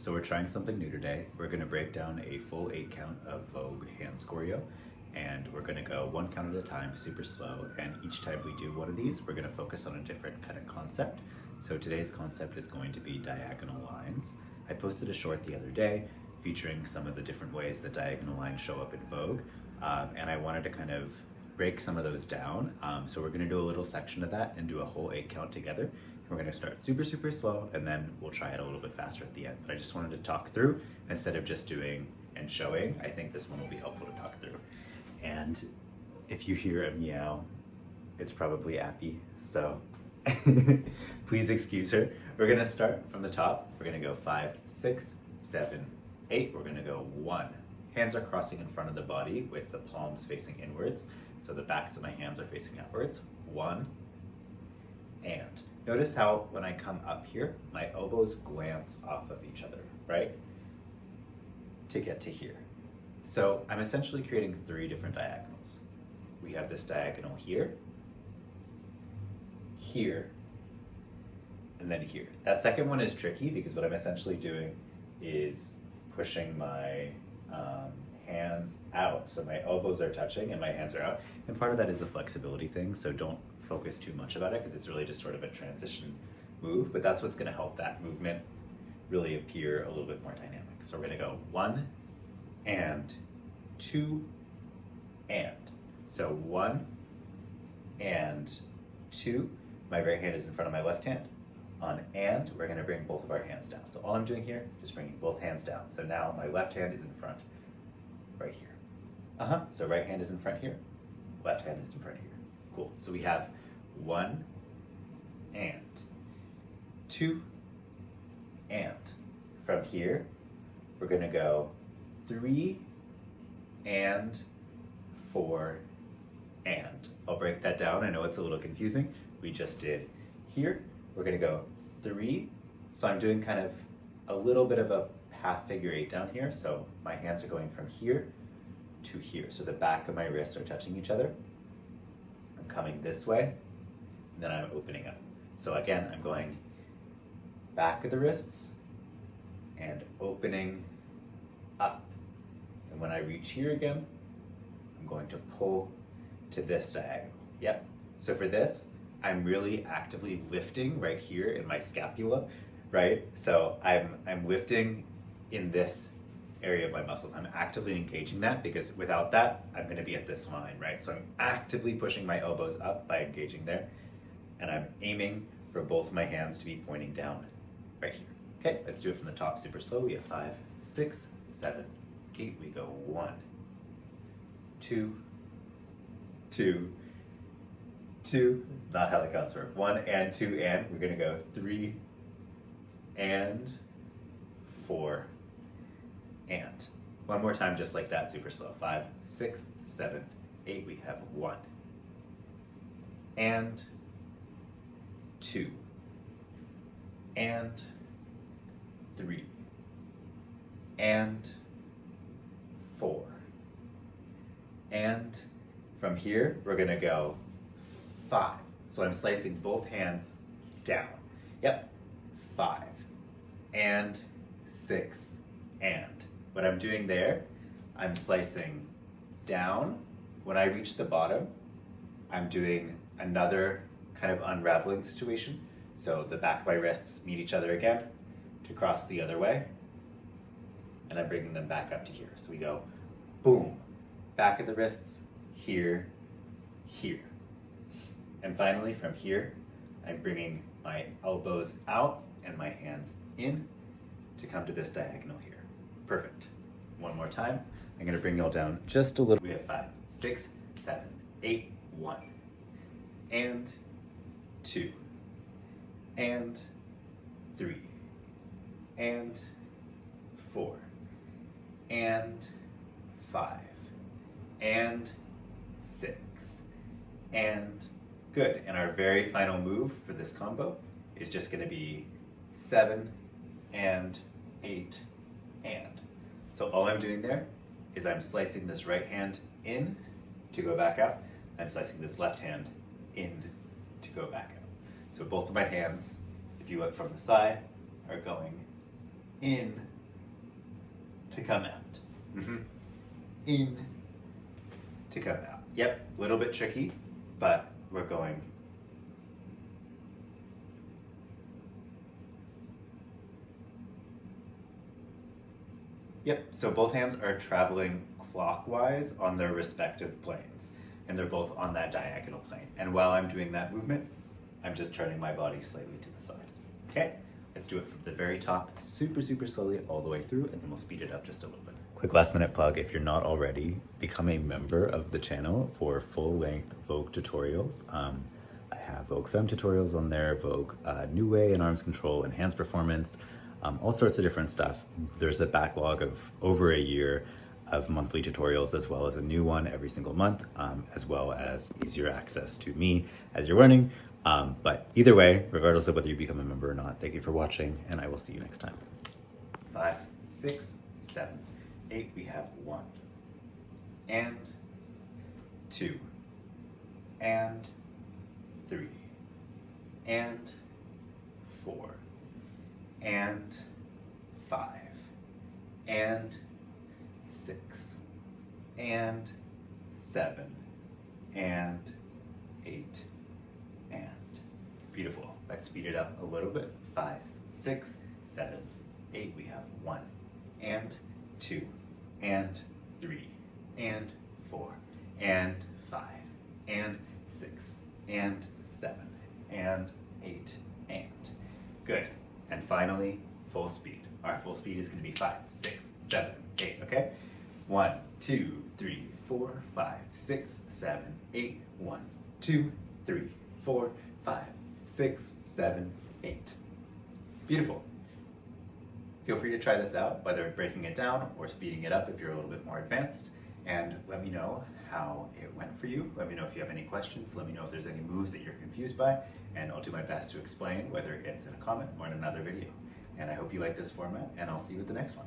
So we're trying something new today. We're gonna break down a full 8 count of Vogue hands choreo, and we're gonna go 1 count at a time, super slow, and each time we do one of these, we're gonna focus on a different kind of concept. So today's concept is going to be diagonal lines. I posted a short the other day featuring some of the different ways that diagonal lines show up in Vogue, and I wanted to kind of break some of those down. So we're gonna do a little section of that and do a whole 8 count together. We're gonna start super, super slow, and then we'll try it a little bit faster at the end. But I just wanted to talk through instead of just doing and showing. I think this one will be helpful to talk through. And if you hear a meow, it's probably Appy, so please excuse her. We're gonna start from the top. We're gonna go 5, 6, 7, 8. We're gonna go 1. Hands are crossing in front of the body with the palms facing inwards. So the backs of my hands are facing outwards. 1, and. Notice how when I come up here, my elbows glance off of each other, right? To get to here. So I'm essentially creating 3 different diagonals. We have this diagonal here, here, and then here. That second one is tricky because what I'm essentially doing is pushing my hands out. So my elbows are touching and my hands are out. And part of that is a flexibility thing, so don't focus too much about it because it's really just sort of a transition move, but that's what's gonna help that movement really appear a little bit more dynamic. So we're gonna go 1 and 2 and. So 1 and 2. My right hand is in front of my left hand. On and, we're gonna bring both of our hands down. So all I'm doing here is bringing both hands down. So now my left hand is in front, right here. So right hand is in front here, left hand is in front here. Cool, so we have 1 and 2 and. From here, we're gonna go 3 and 4 and. I'll break that down, I know it's a little confusing. We just did here, we're gonna go 3. So I'm doing kind of a little bit of a half figure 8 down here. So my hands are going from here to here. So the back of my wrists are touching each other. I'm coming this way, and then I'm opening up. So again, I'm going back of the wrists and opening up. And when I reach here again, I'm going to pull to this diagonal. Yep. So for this, I'm really actively lifting right here in my scapula, right? So I'm lifting in this area of my muscles. I'm actively engaging that because without that, I'm gonna be at this line, right? So I'm actively pushing my elbows up by engaging there, and I'm aiming for both my hands to be pointing down right here. Okay, let's do it from the top super slow. We have 5, 6, 7, 8. We go 1, 2, 2, 2, not how the counts work. 1 and 2 and. We're gonna go 3 and 4 and. One more time just like that, super slow. 5, 6, 7, 8. We have 1 and 2 and 3 and 4 and. From here we're gonna go 5. So I'm slicing both hands down. Yep, 5 and 6 and. What I'm doing there, I'm slicing down. When I reach the bottom, I'm doing another kind of unraveling situation. So the back of my wrists meet each other again to cross the other way, and I'm bringing them back up to here. So we go boom, back of the wrists, here, here. And finally from here, I'm bringing my elbows out and my hands in to come to this diagonal here. Perfect. One more time. I'm gonna bring y'all down just a little. We have 5, 6, 7, 8, 1 and 2 and 3 and 4 and 5 and 6 and. Good, and our very final move for this combo is just gonna be 7 and 8 and. So all I'm doing there is I'm slicing this right hand in to go back out. I'm slicing this left hand in to go back out. So both of my hands, if you look from the side, are going in, to come out. In, to come out. Yep, a little bit tricky, but we're going. Yep, so both hands are traveling clockwise on their respective planes, and they're both on that diagonal plane. And while I'm doing that movement, I'm just turning my body slightly to the side. Okay, let's do it from the very top, super, super slowly all the way through, and then we'll speed it up just a little bit. Quick last minute plug, if you're not already, become a member of the channel for full length Vogue tutorials. I have Vogue Femme tutorials on there, Vogue New Way and Arms Control, Enhanced Performance, all sorts of different stuff. There's a backlog of over a year of monthly tutorials, as well as a new one every single month, as well as easier access to me as you're learning. But either way, regardless of whether you become a member or not, thank you for watching, and I will see you next time. 5, 6, 7, 8, we have 1, and 2, and 3, and 4, and 5, and 6, and 7, and 8, and. Beautiful. Let's speed it up a little bit. 5, 6, 7, 8. We have 1, and 2, and 3, and 4, and 5, and 6, and 7, and 8, and. Good. And finally, full speed. Our full speed is going to be 5, 6, 7, 8, okay? 1, 2, 3, 4, 5, 6, 7, 8. 1, 2, 3, 4, 5, 6, 7, 8. Beautiful. Feel free to try this out, whether breaking it down or speeding it up if you're a little bit more advanced. And let me know how it went for you. Let me know if you have any questions. Let me know if there's any moves that you're confused by. And I'll do my best to explain, whether it's in a comment or in another video. And I hope you like this format, and I'll see you at the next one.